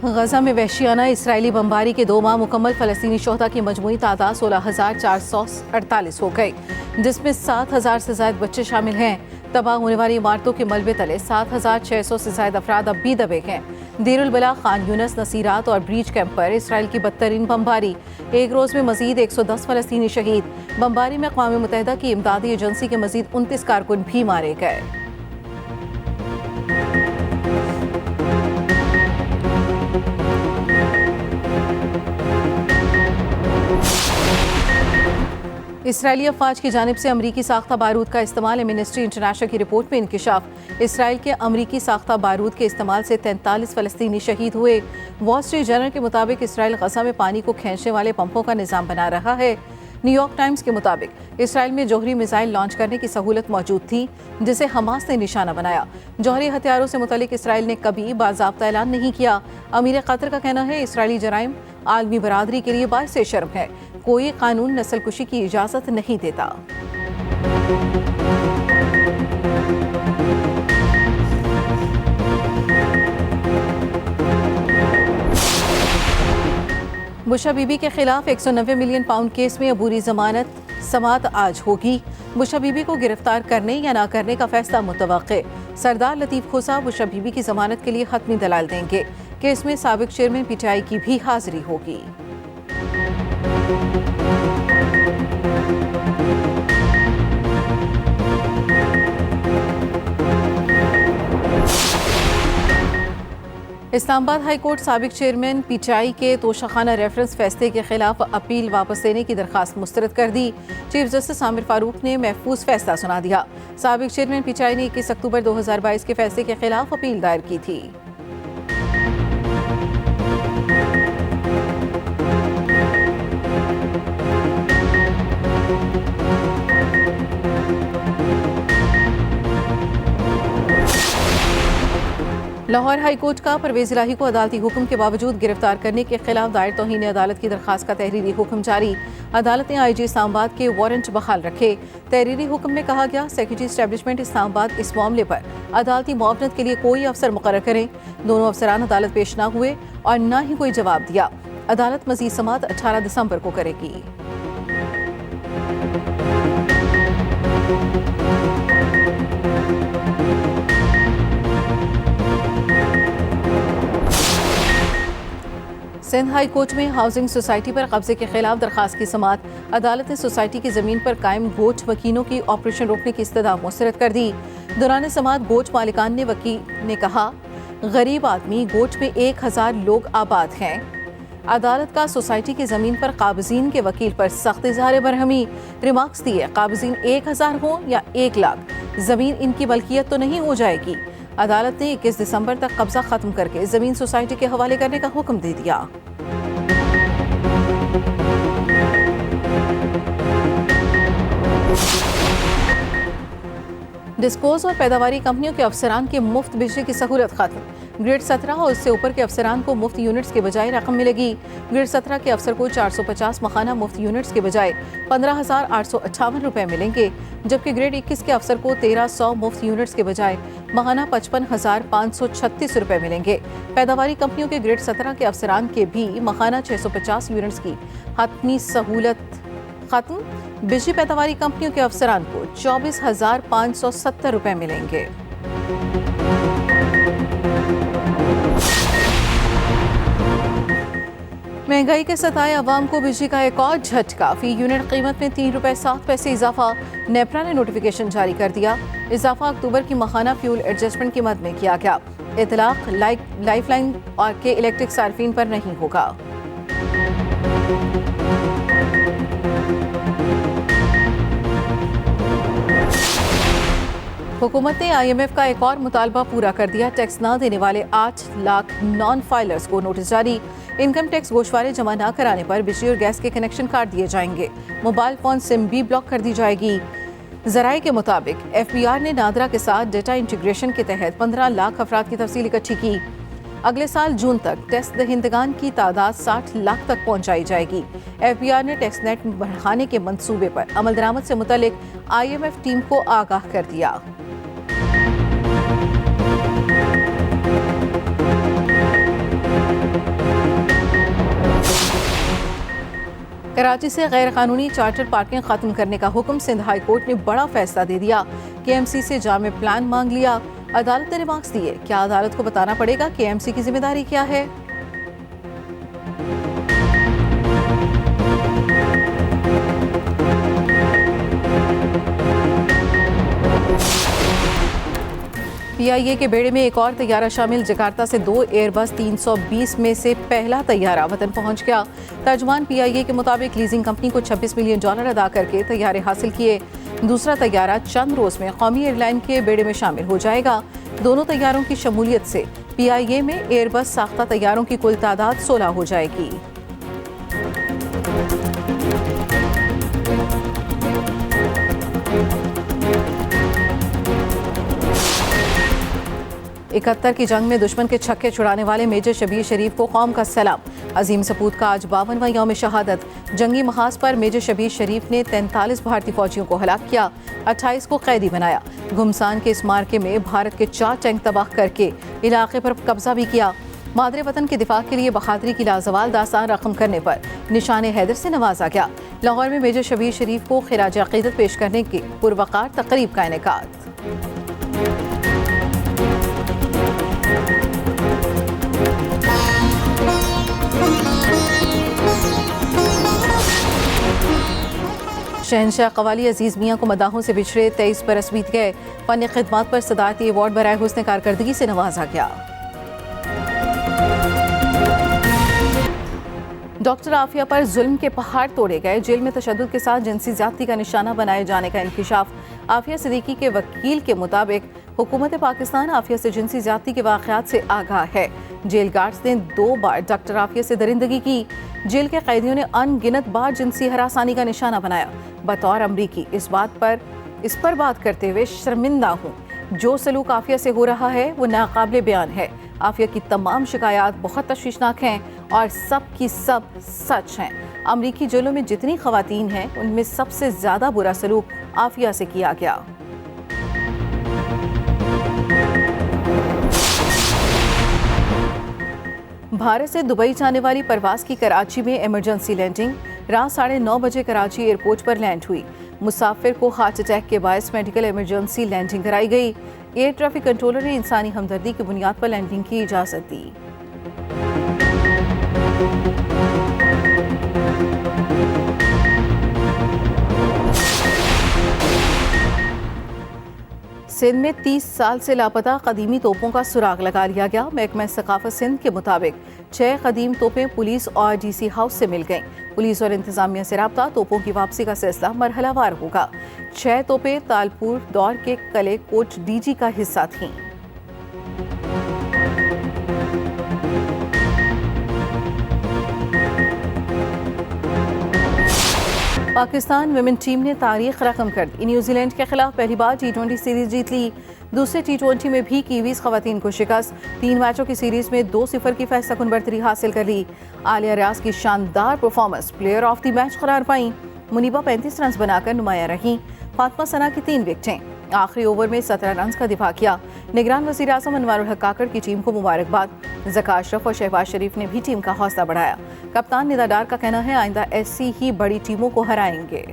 गजा में वहशियाना इसराइली बमबारी के 2 माह मुकम्मल फ़लस्तीनी शोहदा की मजमूई तादाद 16,448 हो गई, जिसमें 7,000 से ज़ायद बच्चे शामिल हैं। तबाह होने वाली इमारतों के मलबे तले 7,600 से ज़ायद अफराद अब भी दबे हैं। देरुल बला, खान यूनस, नसीरात और ब्रीच कैंप पर इसराइल की बदतरीन बमबारी। एक रोज़ में मजीद 110 फ़लस्तीनी शहीद। बमबारी में अक़वाम मुत्तहिदा की इमदादी एजेंसी के मजीद 29 कारकुन भी मारे गए। इसराइली अफवाज की जानिब से अमरीकी साख्ता बारूद का इस्तेमाल एमनेस्टी इंटरनेशनल की रिपोर्ट में इंकिशाफ। इसराइल के अमरीकी साख्ता बारूद के इस्तेमाल से 43 फ़लस्तीनी शहीद हुए। वॉल स्ट्रीट जर्नल के मुताबिक इसराइल गजा में पानी को खींचने वाले पंपों का निज़ाम बना रहा है। न्यूयॉर्क टाइम्स के मुताबिक इसराइल में जौहरी मिसाइल लॉन्च करने की सहूलत मौजूद थी, जिसे हमास ने निशाना बनाया। जौहरी हथियारों से मुतल्लिक इसराइल ने कभी बाज़ाब्ता ऐलान नहीं किया। अमीर कतर का कहना है इसराइली जराइम आलमी बरादरी के लिए बाइस शर्म है। कोई कानून नस्लकुशी की इजाज़त नहीं देता। बुशा बीबी के खिलाफ 190 मिलियन पाउंड केस में अबूरी जमानत समाअत आज होगी। बुशा बीबी को गिरफ्तार करने या ना करने का फैसला मुतवक्के। सरदार लतीफ़ खुसा बुशा बीबी की जमानत के लिए हतमी दलाल देंगे। केस में साबिक चेयरमैन पीटीआई की भी हाजिरी होगी। इस्लामाबाद हाई कोर्ट साबिक चेयरमैन पीटीआई के तोशाखाना रेफरेंस फैसले के खिलाफ अपील वापस लेने की दरखास्त मुस्तरद कर दी। चीफ जस्टिस आमिर फारूक ने महफूज फैसला सुना दिया। साबिक चेयरमैन पीटीआई ने 21 अक्टूबर 2022 के फैसले के खिलाफ अपील दायर की थी। लाहौर हाई कोर्ट का परवेज इलाही को अदालती हुक्म के बावजूद गिरफ्तार करने के खिलाफ दायर तौहीन अदालत की दरखास्त का तहरीरी हुक्म जारी। अदालत ने आईजी इस्लामाबाद के वारंट बहाल रखे। तहरीरी हुक्म में कहा गया, सेक्रेटरी एस्टेब्लिशमेंट इस्लामाबाद इस मामले पर अदालती मुआवनत के लिए कोई अफसर मुकर्रर करें। दोनों अफसरान अदालत पेश न हुए और न ही कोई जवाब दिया। अदालत मजीद समाअत 18 दिसंबर को करेगी। सिंध हाई कोर्ट में हाउसिंग सोसाइटी पर कब्जे के खिलाफ दरखास्त की समाअत। अदालत ने सोसाइटी की जमीन पर कायम गोट मकीनों की ऑपरेशन रोकने की इस्तदा मुस्तरद कर दी। दौरान समाअत गोट मालिकान ने वकील ने कहा, गरीब आदमी गोट में 1000 लोग आबाद हैं। अदालत का सोसाइटी की जमीन पर काबिजीन के वकील पर सख्त इजहार बरहमी। रिमार्क्स दिए, काबिजीन 1000 हो या 1 लाख, जमीन इनकी मलकियत तो नहीं हो जाएगी। अदालत ने 21 दिसंबर तक कब्जा खत्म करके जमीन सोसाइटी के हवाले करने का हुक्म दे दिया। डिस्कोज और पैदावारी कंपनियों के अफसरान के मुफ्त बिजली की सहूलत खत्म। ग्रेड 17 और उससे ऊपर के अफसरान को मुफ्त यूनिट्स के बजाय रकम मिलेगी। ग्रेड 17 के अफसर को 450 मखाना मुफ्त यूनिट्स के बजाय 15,858 रुपये मिलेंगे, जबकि ग्रेड 21 के अफसर को 1300 मुफ्त यूनिट्स के बजाय मखाना 55,536 रुपये मिलेंगे। पैदावारी कंपनियों के ग्रेड 17 के अफसरान के भी मखाना 650 यूनिट्स की हतमी सहूलत खत्म। बिजली पैदावारी कंपनियों के अफसरान को 24,570 रुपये मिलेंगे। महंगाई के सताए अवाम को बिजली का एक और झटका। फी यूनिट कीमत में 3 रुपये 7 पैसे इजाफा। नेपरा ने नोटिफिकेशन जारी कर दिया। इजाफा अक्टूबर की मखाना फ्यूल एडजस्टमेंट की मद में किया गया। इतलाक लाइफलाइन और के इलेक्ट्रिक सार्फिन पर नहीं होगा। हुकूमत ने IMF का एक और मुतालबा पूरा कर दिया। टैक्स न देने वाले 8 लाख नॉन फाइलर्स को नोटिस जारी। इनकम टैक्स गोशवारे जमा न कराने पर बिजली और गैस के कनेक्शन काट दिए जाएंगे। मोबाइल फोन सिम भी ब्लॉक कर दी जाएगी। जराए के मुताबिक FBR ने नादरा के साथ डेटा इंटीग्रेशन के तहत 15 लाख अफराद की तफसील इकट्ठी की। अगले साल जून तक टेस्ट दहिंदगान की तादाद 60 लाख तक पहुंचाई जाएगी। FBR ने टैक्स नेट बढ़ाने के मंसूबे पर अमल दरामद से मुतल्लिक IMF टीम को आगाह कर दिया। कराची से गैर कानूनी चार्टर पार्किंग खत्म करने का हुक्म। सिंध हाई कोर्ट ने बड़ा फैसला दे दिया। केएमसी से जामे प्लान मांग लिया। अदालत ने रिमार्क्स दिए। क्या अदालत को बताना पड़ेगा केएमसी की जिम्मेदारी क्या है? पीआईए के बेड़े में एक और तैयारा शामिल। जकार्ता से 2 एयरबस 320 में से पहला तैयारा वतन पहुंच गया। तर्जमान पीआईए के मुताबिक लीजिंग कंपनी को $26 मिलियन अदा करके तैयारे हासिल किए। दूसरा तैयारा चंद रोज में कौमी एयरलाइन के बेड़े में शामिल हो जाएगा। दोनों तैयारों की शमूलियत से पीआईए में एयरबस साख्ता तैयारों की कुल तादाद 16 हो जाएगी। इकहत्तर की जंग में दुश्मन के छक्के छुड़ाने वाले मेजर शबीर शरीफ को कौम का सलाम। अजीम सपूत का आज 52वां यौम शहादत। जंगी महाज पर मेजर शबीर शरीफ ने 43 भारतीय फौजियों को हलाक किया, 28 को कैदी बनाया। घुमसान के इस मार्के में भारत के 4 टैंक तबाह करके इलाके पर कब्जा भी किया। मादरे वतन के दिफा के लिए बहादुरी की लाजवाल दास्तान रकम करने पर निशान हैदर से नवाजा गया। लाहौर में मेजर शबीर शरीफ को खिराज अकीदत पेश करने की पुरवकार तकरीब का इनेकाद। शहनशाह कवाली अजीज मियाँ को मदाहों से बिछड़े 23 बरस बीत गए। फन खिदमात पर सदारती अवार्ड बराए हुस्न कारकर्दगी से नवाजा गया। डॉक्टर आफिया पर जुल्म के पहाड़ तोड़े गए। जेल में तशद्दुद के साथ जिनसी ज्यादती का निशाना बनाए जाने का इंकिशाफ। आफिया सिद्दीकी के वकील के मुताबिक हुकूमत पाकिस्तान आफिया से जिनसी ज्यादती के वाक़यात से आगाह है। जेल गार्ड्स ने 2 बार डॉक्टर आफिया से दरिंदगी की। जेल के कैदियों ने अनगिनत बार जिनसी हरासानी का निशाना बनाया। बतौर अमरीकी इस पर बात करते हुए शर्मिंदा हूँ। जो सलूक आफिया से हो रहा है वो नाकाबिले बयान है। आफिया की तमाम शिकायत बहुत तशवीशनाक हैं और सब की सब सच हैं। अमरीकी जेलों में जितनी खवातीन हैं उनमें सबसे ज़्यादा बुरा सलूक आफिया से किया गया। भारत से दुबई जाने वाली परवाज की कराची में इमरजेंसी लैंडिंग। रात 9:30 बजे कराची एयरपोर्ट पर लैंड हुई। मुसाफिर को हार्ट अटैक के बायस मेडिकल इमरजेंसी लैंडिंग कराई गई। एयर ट्रैफिक कंट्रोलर ने इंसानी हमदर्दी की बुनियाद पर लैंडिंग की इजाज़त दी। सिंध में 30 साल से लापता कदीमी तोपों का सुराग लगा लिया गया। महकमा सकाफत सिंध के मुताबिक 6 कदीम तोपें पुलिस और डीसी हाउस से मिल गईं। पुलिस और इंतजामिया से राब्ता। तोपों की वापसी का सिलसिला मरहलावार होगा। 6 तोपें तालपुर दौर के कले कोच डीजी का हिस्सा थीं। पाकिस्तान विमेन टीम ने तारीख रकम कर दी। न्यूजीलैंड के खिलाफ पहली बार T20 सीरीज जीत ली। दूसरे T20 में भी कीवीज खवातीन को शिकस्त। 3 मैचों की सीरीज में 2-0 की फैसलाकुन बरतरी हासिल कर ली। आलिया रियाज की शानदार performance player of the match करार पाई। मुनीबा 35 रन बनाकर नुमाया रहीं। फातिमा सना की 3 विकेटें। आखिरी ओवर में 17 रन का दिफा किया। निगरान वज़ीर आज़म अनवारुल हक काकड़ की टीम को मुबारकबाद। ज़का अशरफ और शहबाज शरीफ ने भी टीम का हौसला बढ़ाया। कप्तान निदा डार का कहना है आइंदा ऐसी ही बड़ी टीमों को हराएंगे।